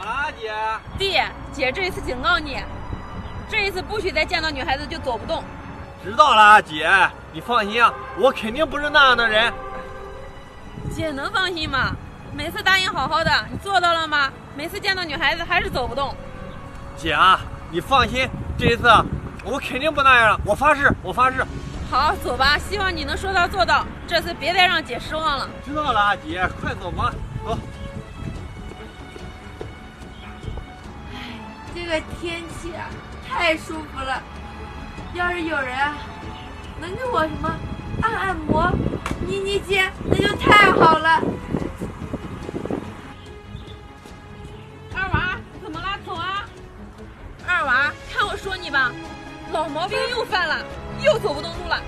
么了，姐？弟，姐这一次警告你，这一次不许再见到女孩子就走不动。知道了，姐，你放心啊，我肯定不是那样的人。姐能放心吗？每次答应好好的，你做到了吗？每次见到女孩子还是走不动。姐啊，你放心，这一次我肯定不那样了，我发誓，我发誓。好，走吧，希望你能说到做到，这次别再让姐失望了。知道了，姐，快走吧，走。这个天气啊，太舒服了。要是有人啊，能给我什么按摩、捏肩，那就太好了。二娃，怎么了？走啊！二娃，看我说你吧，老毛病又犯了，又走不动路了。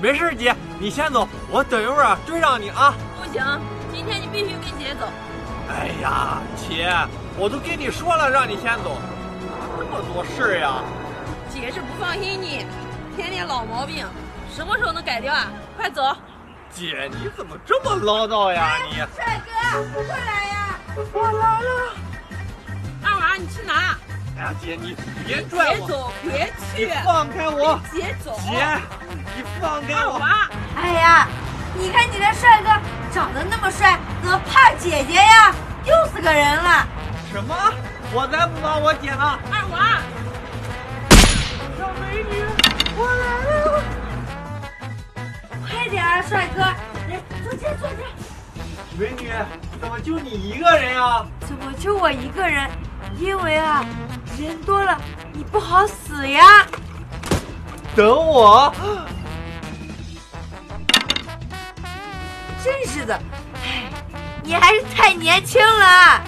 没事，姐，你先走，我等一会儿追上你啊。不行，今天你必须跟姐走。哎呀，姐，我都跟你说了，让你先走，这么多事呀。姐是不放心你，天天老毛病，什么时候能改掉啊？快走！姐，你怎么这么唠叨呀你？帅哥，过来呀！我来了。二娃，你去哪？哎呀，姐，你别拽我，别走，别去！你放开我！姐走！姐，你放开我！二娃，哎呀，你看你这帅哥长得那么帅，怎么怕姐姐呀？又是个人了。什么？我才不怕我姐呢！二娃，小美女，我来了！快点啊，帅哥！来，坐这，坐这。美女，怎么就你一个人啊？怎么就我一个人？因为啊，人多了你不好死呀。等我。真是的，哎，你还是太年轻了。